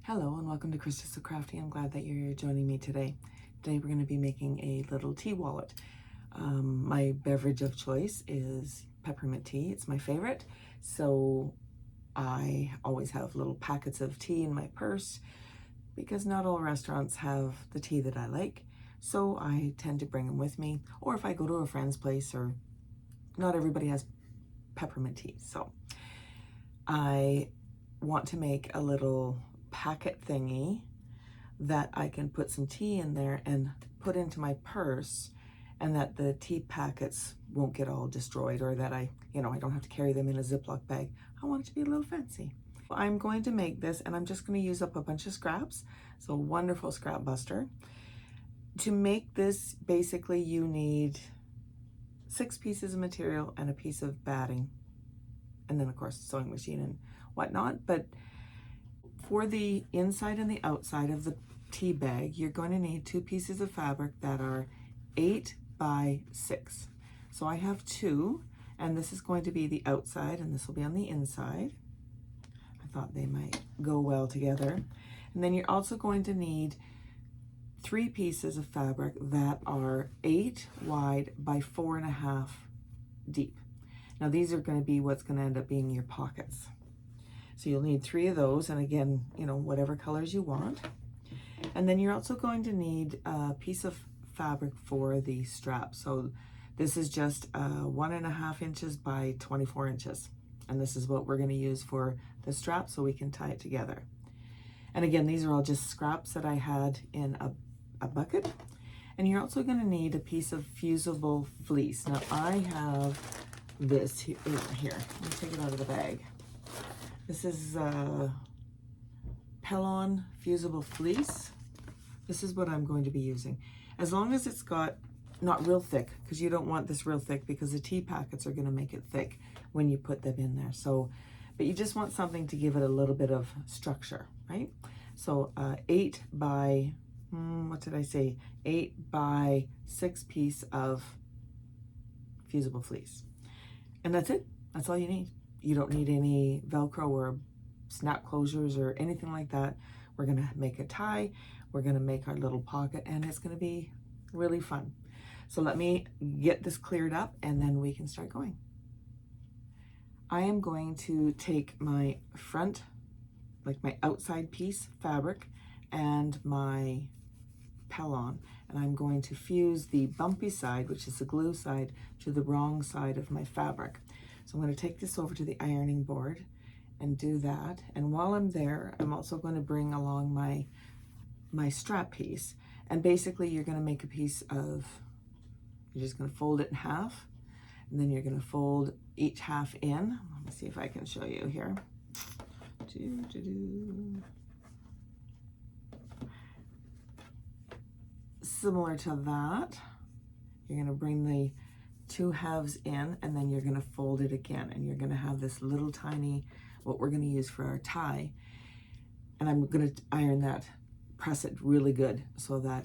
Hello and welcome to Krista So Crafty. I'm glad that you're joining me today. Today we're going to be making a little tea wallet. My beverage of choice is peppermint tea. It's my favorite. So I always have little packets of tea in my purse because not all restaurants have the tea that I like. So I tend to bring them with me, or if I go to a friend's place, or not everybody has peppermint tea. So I want to make a little packet thingy that I can put some tea in there and put into my purse, and that the tea packets won't get all destroyed, or that I don't have to carry them in a Ziploc bag. I want it to be a little fancy. I'm going to make this, and I'm just going to use up a bunch of scraps. So wonderful scrap buster. To make this, basically you need 6 pieces of material and a piece of batting, and then of course sewing machine and whatnot. But for the inside and the outside of the tea bag, you're going to need 2 pieces of fabric that are 8 by 6. So I have 2, and this is going to be the outside, and this will be on the inside. I thought they might go well together. And then you're also going to need 3 pieces of fabric that are 8 wide by 4.5 deep. Now these are going to be what's going to end up being your pockets. So you'll need 3 of those, and again, whatever colors you want. And then you're also going to need a piece of fabric for the strap. So this is just 1.5 inches by 24 inches. And this is what we're going to use for the strap so we can tie it together. And again, these are all just scraps that I had in a bucket. And you're also going to need a piece of fusible fleece. Now I have this here. Let me take it out of the bag. This is Pellon fusible fleece. This is what I'm going to be using. As long as it's got not real thick, because you don't want this real thick because the tea packets are going to make it thick when you put them in there. So, but you just want something to give it a little bit of structure, right? So 8 by, what did I say? 8 by 6 piece of fusible fleece. And that's it. That's all you need. You don't need any Velcro or snap closures or anything like that. We're gonna make a tie, we're gonna make our little pocket, and it's gonna be really fun. So let me get this cleared up and then we can start going. I am going to take my front, like my outside piece fabric, and my Pellon, and I'm going to fuse the bumpy side, which is the glue side, to the wrong side of my fabric. So I'm going to take this over to the ironing board and do that. And while I'm there, I'm also going to bring along my strap piece. And basically you're going to make a piece of, you're just going to fold it in half, and then you're going to fold each half in. Let me see if I can show you here. Similar to that, you're going to bring the 2 halves in, and then you're going to fold it again, and you're going to have this little tiny, what we're going to use for our tie. And I'm going to iron that, press it really good so that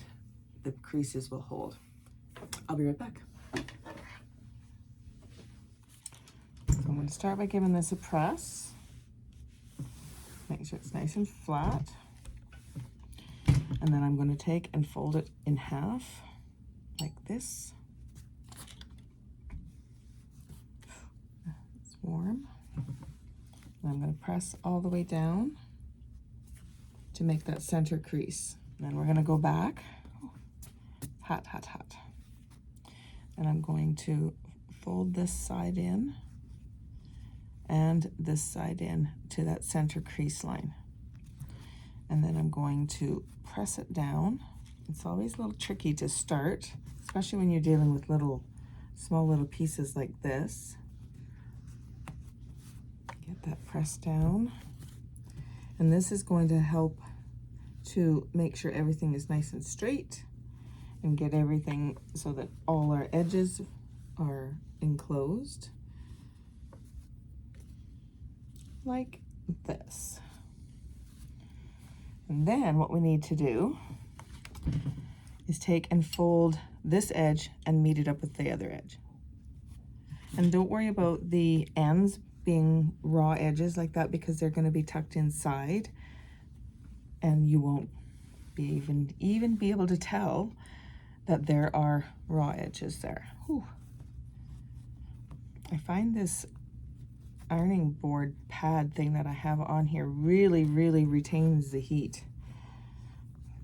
the creases will hold. I'll be right back. So I'm going to start by giving this a press. Make sure it's nice and flat. And then I'm going to take and fold it in half like this. It's warm. And I'm going to press all the way down to make that center crease. And then we're going to go back. Hot, hot, hot. And I'm going to fold this side in and this side in to that center crease line. And then I'm going to press it down. It's always a little tricky to start, especially when you're dealing with small little pieces like this. Get that pressed down. And this is going to help to make sure everything is nice and straight and get everything so that all our edges are enclosed like this. And then what we need to do is take and fold this edge and meet it up with the other edge. And don't worry about the ends being raw edges like that because they're going to be tucked inside. and you won't even be able to tell that there are raw edges there. Whew. I find this ironing board pad thing that I have on here really retains the heat,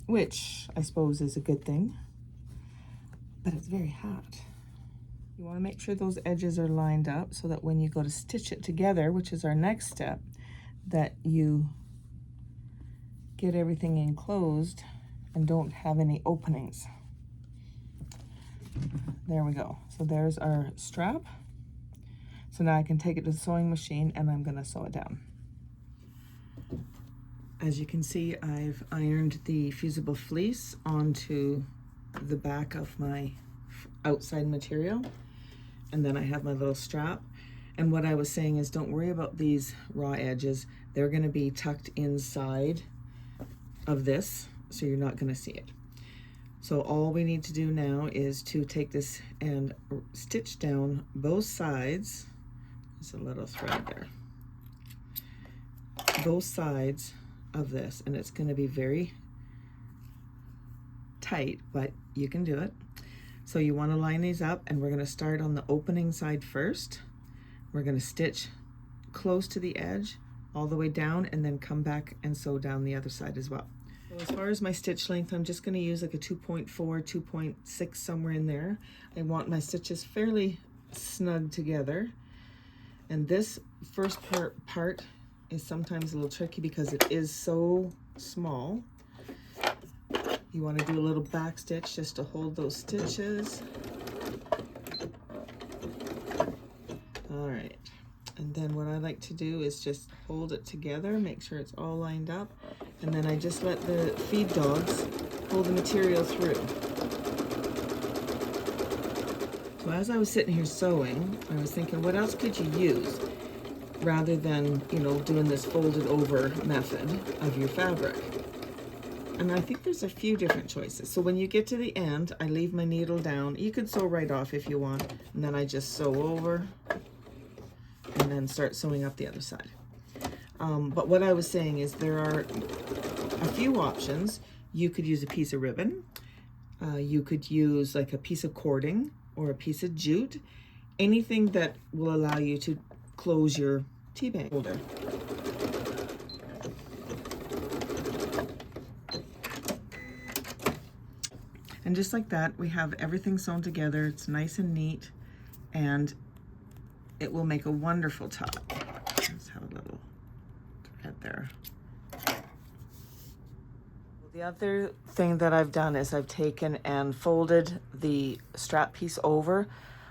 which I suppose is a good thing, but it's very hot. You want to make sure those edges are lined up so that when you go to stitch it together, which is our next step, that you get everything enclosed and don't have any openings. There we go. So there's our strap. So now I can take it to the sewing machine and I'm going to sew it down. As you can see, I've ironed the fusible fleece onto the back of my outside material. And then I have my little strap. And what I was saying is, don't worry about these raw edges. They're going to be tucked inside of this, so you're not going to see it. So all we need to do now is to take this and stitch down both sides. There's a little thread there. Both sides of this, and it's going to be very tight, but you can do it. So you want to line these up, and we're going to start on the opening side first. We're going to stitch close to the edge all the way down and then come back and sew down the other side as well. So as far as my stitch length, I'm just going to use like a 2.4, 2.6, somewhere in there. I want my stitches fairly snug together. And this first part is sometimes a little tricky because it is so small. You want to do a little back stitch just to hold those stitches. All right, and then what I like to do is just hold it together, make sure it's all lined up, and then I just let the feed dogs pull the material through. So as I was sitting here sewing, I was thinking, what else could you use rather than, you know, doing this folded over method of your fabric? And I think there's a few different choices. So when you get to the end, I leave my needle down. You could sew right off if you want, and then I just sew over and then start sewing up the other side. But what I was saying is there are a few options. You could use a piece of ribbon. You could use like a piece of cording or a piece of jute. Anything that will allow you to close your tea bag holder. And just like that, we have everything sewn together. It's nice and neat, and it will make a wonderful top. Let's have a little thread there. The other thing that I've done is I've taken and folded the strap piece over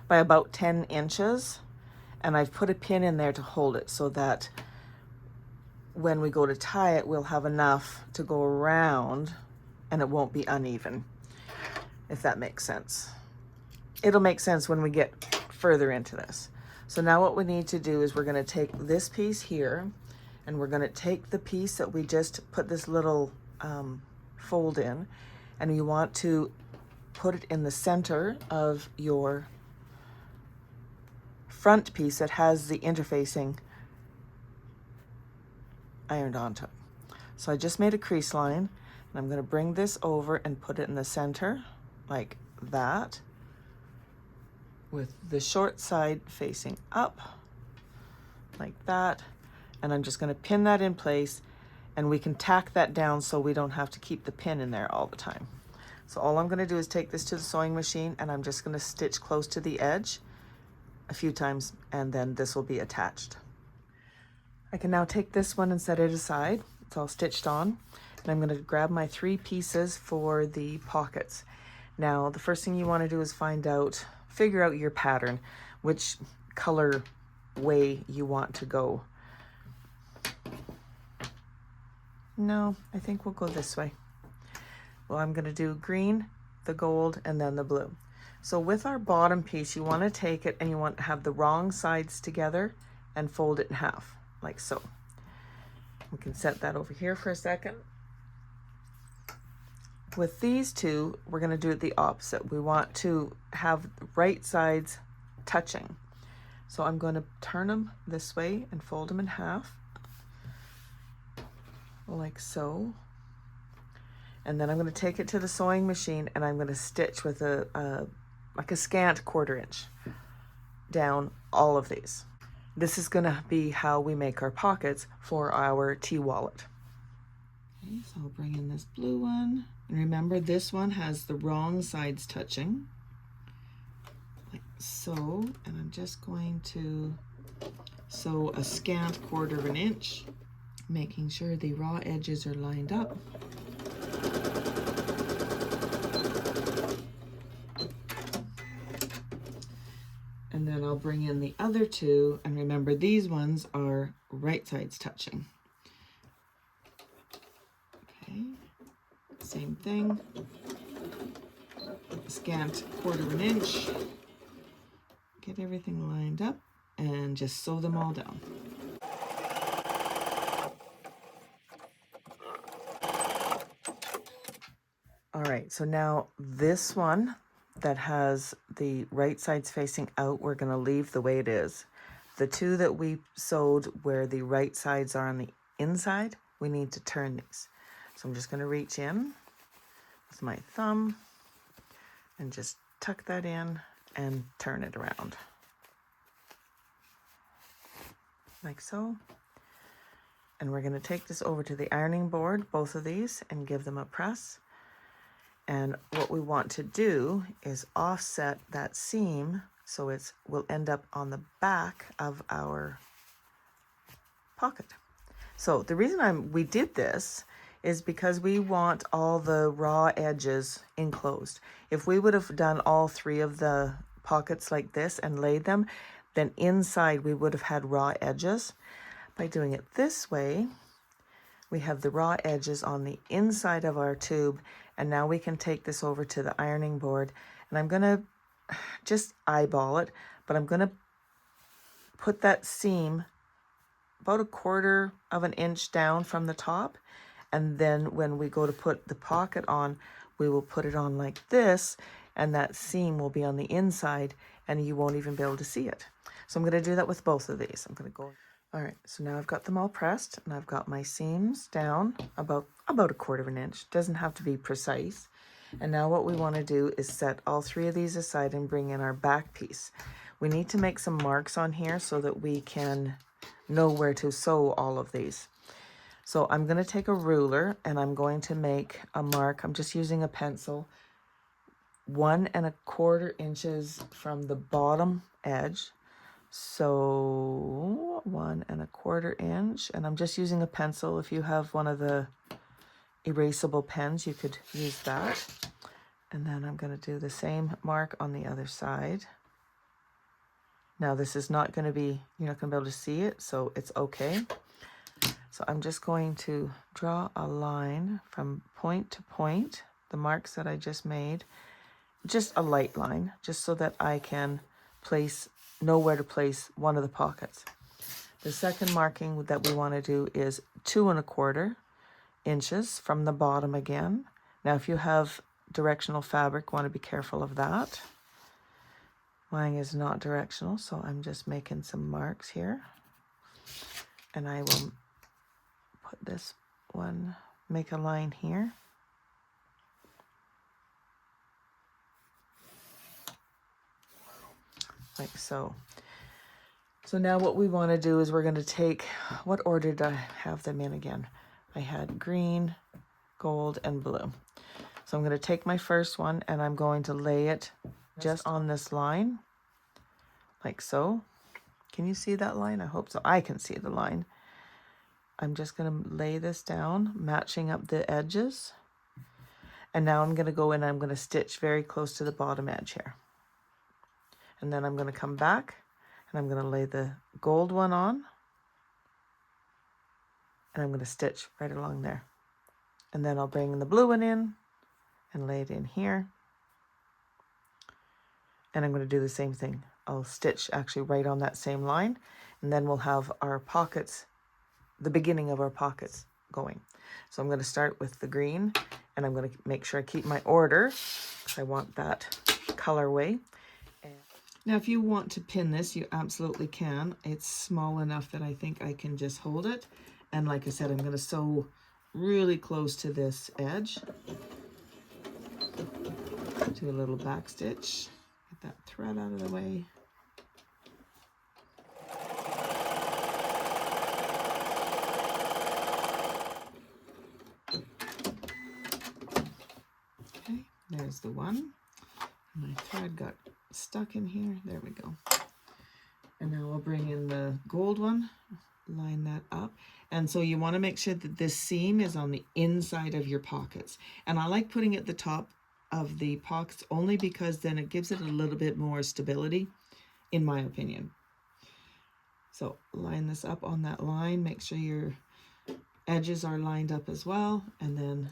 by about 10 inches, and I've put a pin in there to hold it so that when we go to tie it, we'll have enough to go around and it won't be uneven, if that makes sense. It'll make sense when we get further into this. So now what we need to do is we're going to take this piece here, and we're going to take the piece that we just put this little fold in, and you want to put it in the center of your front piece that has the interfacing ironed onto it. So I just made a crease line, and I'm going to bring this over and put it in the center like that, with the short side facing up like that, and I'm just going to pin that in place, and we can tack that down so we don't have to keep the pin in there all the time. So all I'm going to do is take this to the sewing machine, and I'm just going to stitch close to the edge a few times, and then this will be attached. I can now take this one and set it aside. It's all stitched on, and I'm going to grab my 3 pieces for the pockets. Now the first thing you want to do is figure out your pattern, which color way you want to go. No, I think we'll go this way. Well, I'm going to do green, the gold, and then the blue. So with our bottom piece, you want to take it and you want to have the wrong sides together and fold it in half, like so. We can set that over here for a second. With these two, we're going to do it the opposite. We want to have the right sides touching. So I'm going to turn them this way and fold them in half, like so. And then I'm going to take it to the sewing machine and I'm going to stitch with like a scant 1/4 inch down all of these. This is going to be how we make our pockets for our tea wallet. Okay, so I'll bring in this blue one. And remember, this one has the wrong sides touching, like so. And I'm just going to sew a scant 1/4 inch, making sure the raw edges are lined up. And then I'll bring in the other two, and remember these ones are right sides touching. Okay, same thing, scant 1/4 inch, get everything lined up and just sew them all down. All right, so now this one that has the right sides facing out, we're going to leave the way it is. The two that we sewed where the right sides are on the inside, we need to turn these. So I'm just going to reach in with my thumb and just tuck that in and turn it around. Like so. And we're going to take this over to the ironing board, both of these, and give them a press. And what we want to do is offset that seam so it will end up on the back of our pocket. So the reason we did this is because we want all the raw edges enclosed. If we would have done all 3 of the pockets like this and laid them, then inside we would have had raw edges. By doing it this way, we have the raw edges on the inside of our tube, and now we can take this over to the ironing board. And I'm gonna just eyeball it, but I'm gonna put that seam about 1/4 of an inch down from the top. And then when we go to put the pocket on, we will put it on like this, and that seam will be on the inside and you won't even be able to see it. So I'm gonna do that with both of these. I'm gonna go. All right, so now I've got them all pressed and I've got my seams down about 1/4 of an inch. Doesn't have to be precise. And now what we want to do is set all 3 of these aside and bring in our back piece. We need to make some marks on here so that we can know where to sew all of these. So I'm going to take a ruler and I'm going to make a mark. I'm just using a pencil, 1 1/4 inches from the bottom edge. So 1 1/4 inch, and I'm just using a pencil. If you have one of the erasable pens, you could use that. And then I'm going to do the same mark on the other side. Now this is not going to be, you're not going to be able to see it, so it's okay. So I'm just going to draw a line from point to point, the marks that I just made, just a light line, just so that I can know where to place one of the pockets. The second marking that we want to do is 2 1/4 inches from the bottom again. Now if you have directional fabric, want to be careful of that. Mine is not directional, so I'm just making some marks here. And I will put this one, make a line here. Like so. So now what we want to do is we're going to take, what order did I have them in again? I had green, gold, and blue. So I'm going to take my first one and I'm going to lay it just on this line, like so. Can you see that line? I hope so. I can see the line. I'm just going to lay this down, matching up the edges. And now I'm going to go in and I'm going to stitch very close to the bottom edge here. And then I'm going to come back and I'm going to lay the gold one on. And I'm going to stitch right along there. And then I'll bring the blue one in and lay it in here. And I'm going to do the same thing. I'll stitch actually right on that same line. And then we'll have our pockets, the beginning of our pockets going. So I'm going to start with the green and I'm going to make sure I keep my order because I want that colorway. Now, if you want to pin this, you absolutely can. It's small enough that I think I can just hold it. And like I said, I'm going to sew really close to this edge. Do a little back stitch. Get that thread out of the way. Okay, there's the one. My thread got stuck in here. There we go. And now I'll bring in the gold one, line that up. And so you want to make sure that this seam is on the inside of your pockets. And I like putting it at the top of the pockets only because then it gives it a little bit more stability, in my opinion. So line this up on that line, make sure your edges are lined up as well, and then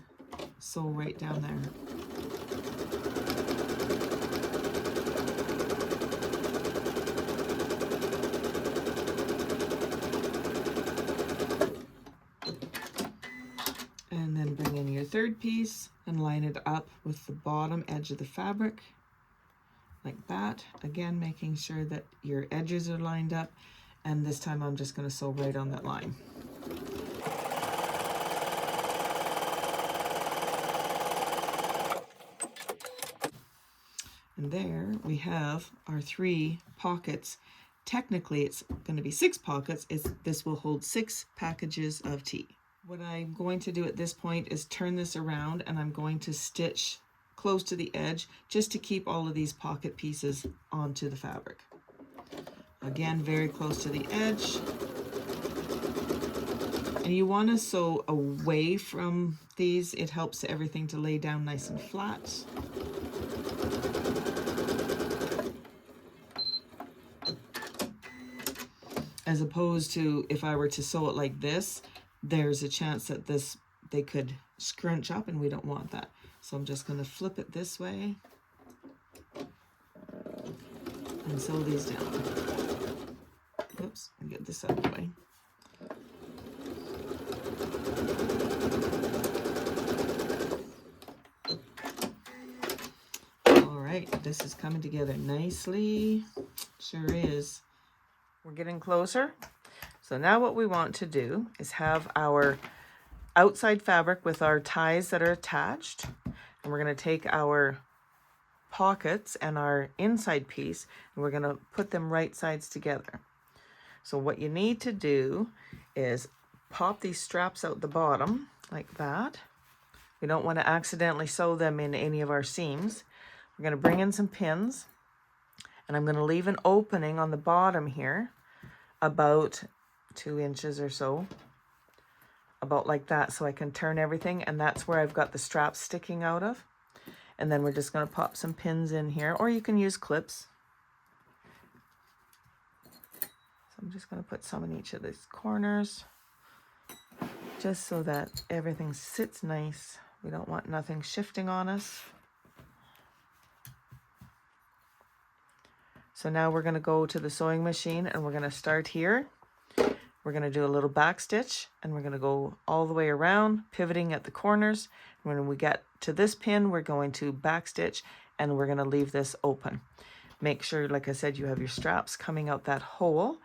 sew right down there. And then bring in your third piece and line it up with the bottom edge of the fabric, like that. Again, making sure that your edges are lined up, and this time I'm just going to sew right on that line. And there we have our 3 pockets. Technically it's going to be 6 pockets. This will hold 6 packages of tea. What I'm going to do at this point is turn this around, and I'm going to stitch close to the edge just to keep all of these pocket pieces onto the fabric. Again, very close to the edge. And you want to sew away from these. It helps everything to lay down nice and flat. As opposed to if I were to sew it like this, there's a chance that they could scrunch up, and we don't want that. So I'm just going to flip it this way and sew these down. Oops, and get this out of the way. All right, this is coming together nicely. Sure is. We're getting closer. So now what we want to do is have our outside fabric with our ties that are attached. And we're going to take our pockets and our inside piece, and we're going to put them right sides together. So what you need to do is pop these straps out the bottom like that. We don't want to accidentally sew them in any of our seams. We're going to bring in some pins, and I'm going to leave an opening on the bottom here about 2 inches or so, about like that, so I can turn everything, and that's where I've got the straps sticking out of. And then we're just going to pop some pins in here, or you can use clips. So I'm just going to put some in each of these corners, just so that everything sits nice. We don't want nothing shifting on us. So now we're going to go to the sewing machine, and we're going to start here. We're going to do a little back stitch, and we're going to go all the way around, pivoting at the corners. When we get to this pin, we're going to back stitch, and we're going to leave this open. Make sure, like I said, you have your straps coming out that hole.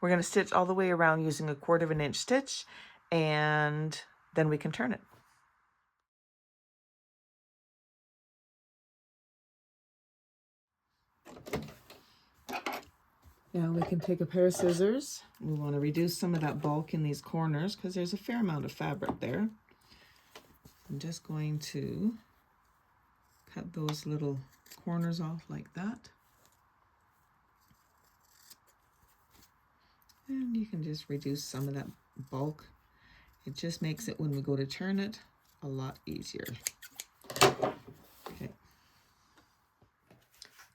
We're going to stitch all the way around using a 1/4 inch stitch, and then we can turn it. Now we can take a pair of scissors. We want to reduce some of that bulk in these corners because there's a fair amount of fabric there. I'm just going to cut those little corners off like that. And you can just reduce some of that bulk. It just makes it, when we go to turn it, a lot easier.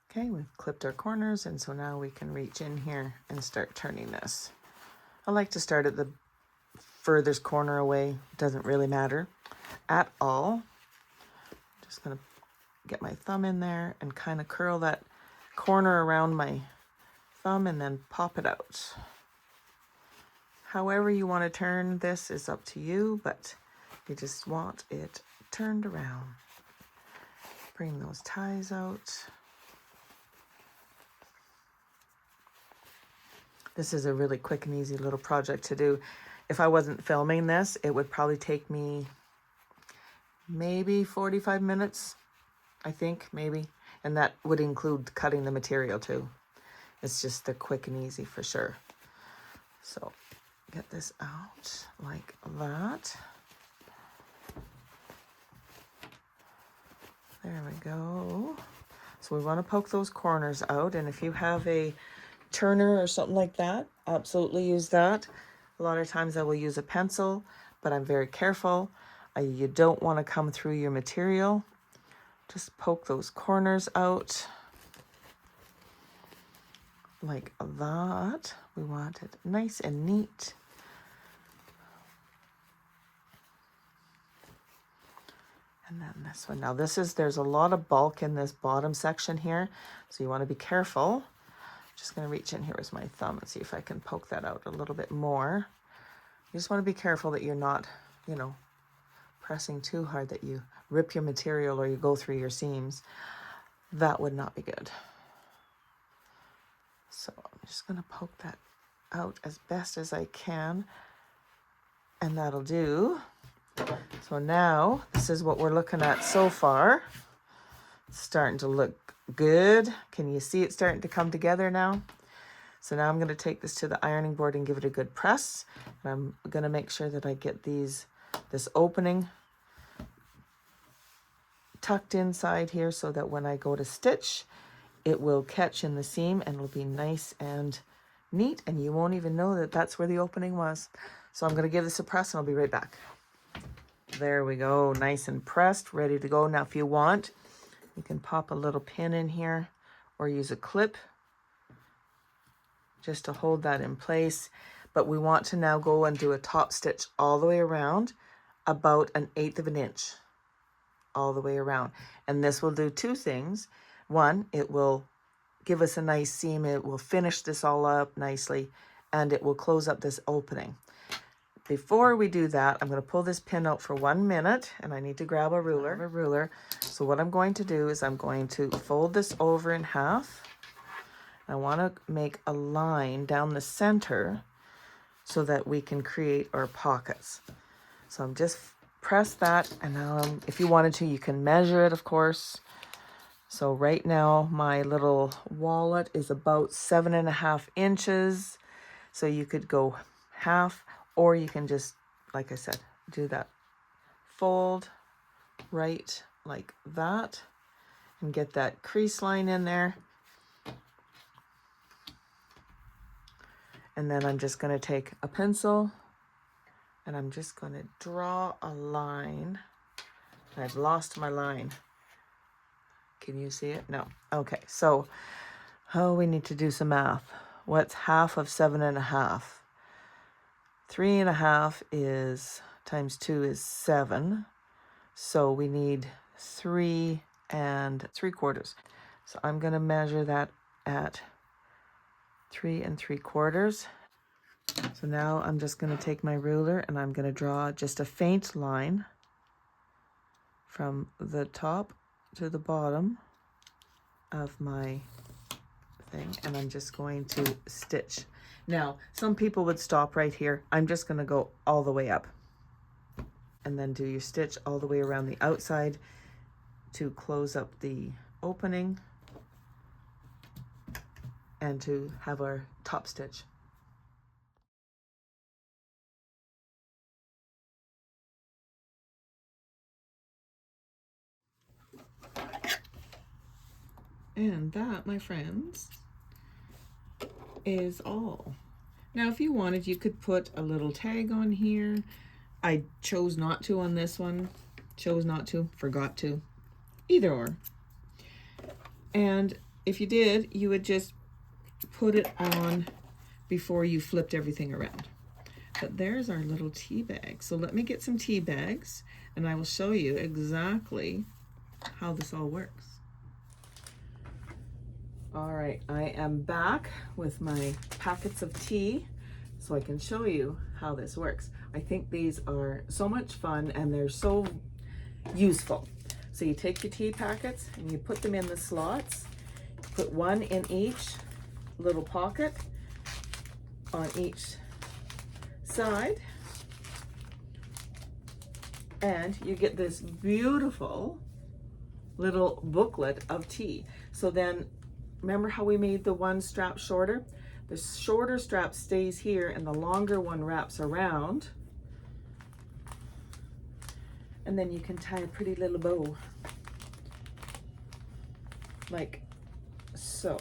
Okay, we've clipped our corners, and so now we can reach in here and start turning this. I like to start at the furthest corner away. It doesn't really matter at all. I'm just going to get my thumb in there and kind of curl that corner around my thumb and then pop it out. However you want to turn this is up to you, but you just want it turned around. Bring those ties out. This is a really quick and easy little project to do. if I wasn't filming this, it would probably take me maybe 45 minutes, I think, maybe. And that would include cutting the material too. It's just the quick and easy for sure. So get this out like that. There we go. So we want to poke those corners out, and if you have a turner or something like that, absolutely use that. A lot of times I will use a pencil, but I'm very careful. You don't want to come through your material. Just poke those corners out like that. We want it nice and neat. And then this one. Now there's a lot of bulk in this bottom section here, so you want to be careful. Just going to reach in here with my thumb and see if I can poke that out a little bit more. You just want to be careful that you're not, you know, pressing too hard, that you rip your material or you go through your seams. That would not be good. So I'm just going to poke that out as best as I can, and that'll do. So now this is what we're looking at so far. It's starting to look good. Can you see it starting to come together now? So now I'm going to take this to the ironing board and give it a good press. And I'm going to make sure that I get this opening tucked inside here so that when I go to stitch, it will catch in the seam and it'll be nice and neat, and you won't even know that that's where the opening was. So I'm going to give this a press and I'll be right back. There we go, nice and pressed, ready to go. Now if you want, you can pop a little pin in here or use a clip just to hold that in place. But we want to now go and do a top stitch all the way around, about 1/8 of an inch all the way around. And this will do two things. One, it will give us a nice seam. It will finish this all up nicely, and it will close up this opening. Before we do that, I'm going to pull this pin out for 1 minute, and I need to grab a ruler. So what I'm going to do is I'm going to fold this over in half. I want to make a line down the center so that we can create our pockets. So I'm just press that, and now if you wanted to, you can measure it, of course. So right now my little wallet is about 7.5 inches. So you could go half, or you can just, like I said, do that fold right like that and get that crease line in there. And then I'm just going to take a pencil and I'm just going to draw a line. I've lost my line. Can you see it? No. Okay, so we need to do some math. What's half of 7.5? 3.5 is times 2 is 7. So we need 3 3/4. So I'm going to measure that at 3 3/4. So now I'm just going to take my ruler and I'm going to draw just a faint line from the top to the bottom of my thing, and I'm just going to stitch. Now, some people would stop right here. I'm just going to go all the way up and then do your stitch all the way around the outside to close up the opening and to have our top stitch. And that, my friends, is all. Now, if you wanted, you could put a little tag on here. I chose not to on this one. Chose not to, forgot to. Either or. And if you did, you would just put it on before you flipped everything around. But there's our little tea bag. So let me get some tea bags and I will show you exactly how this all works. All right, I am back with my packets of tea so I can show you how this works. I think these are so much fun and they're so useful. So you take your tea packets and you put them in the slots. Put one in each little pocket on each side. And you get this beautiful little booklet of tea. So then, remember how we made the one strap shorter? The shorter strap stays here and the longer one wraps around. And then you can tie a pretty little bow, like so.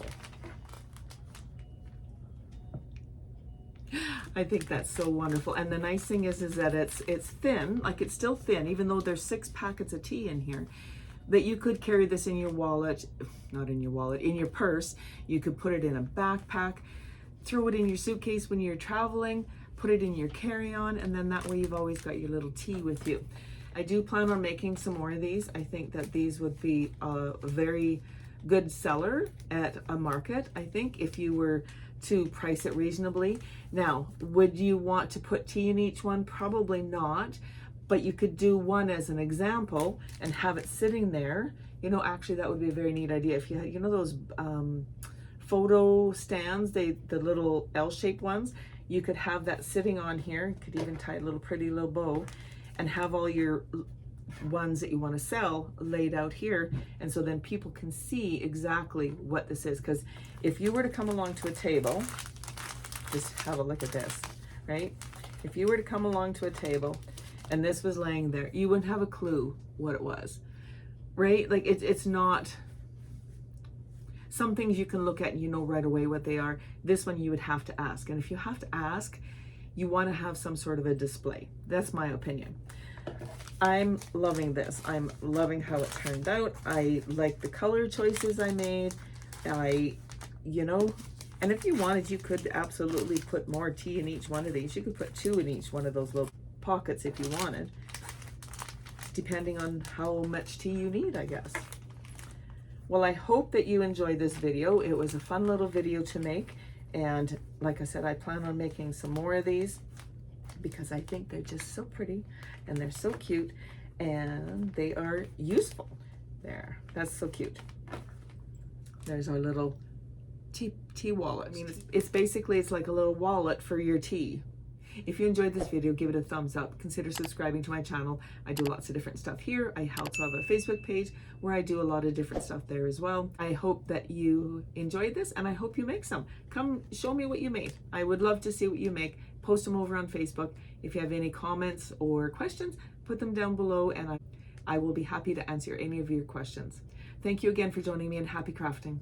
I think that's so wonderful. And the nice thing is that it's thin, like it's still thin, even though there's 6 packets of tea in here, that you could carry this in your wallet, not in your wallet, in your purse. You could put it in a backpack, throw it in your suitcase when you're traveling, put it in your carry-on, and then that way you've always got your little tea with you. I do plan on making some more of these. I think that these would be a very good seller at a market, I think, if you were to price it reasonably. Now, would you want to put tea in each one? Probably not, but you could do one as an example and have it sitting there. You know, actually that would be a very neat idea. If you had, you know, those photo stands, the little L-shaped ones, you could have that sitting on here. You could even tie a little pretty little bow and have all your ones that you want to sell laid out here, and so then people can see exactly what this is. Because if you were to come along to a table, just have a look at this, right? If you were to come along to a table and this was laying there, you wouldn't have a clue what it was, right? Like it's not, some things you can look at and you know right away what they are. This one you would have to ask, and if you have to ask, you want to have some sort of a display. That's my opinion. I'm loving this. I'm loving how it turned out. I like the color choices I made. You know, and if you wanted, you could absolutely put more tea in each one of these. You could put 2 in each one of those little pockets if you wanted, depending on how much tea you need, I guess. Well, I hope that you enjoyed this video. It was a fun little video to make. And like I said, I plan on making some more of these because I think they're just so pretty and they're so cute and they are useful. There, that's so cute. There's our little tea wallet. I mean, it's basically, it's like a little wallet for your tea. If you enjoyed this video, give it a thumbs up. Consider subscribing to my channel. I do lots of different stuff here. I also have a Facebook page where I do a lot of different stuff there as well. I hope that you enjoyed this and I hope you make some. Come show me what you made. I would love to see what you make. Post them over on Facebook. If you have any comments or questions, put them down below and I will be happy to answer any of your questions. Thank you again for joining me and happy crafting.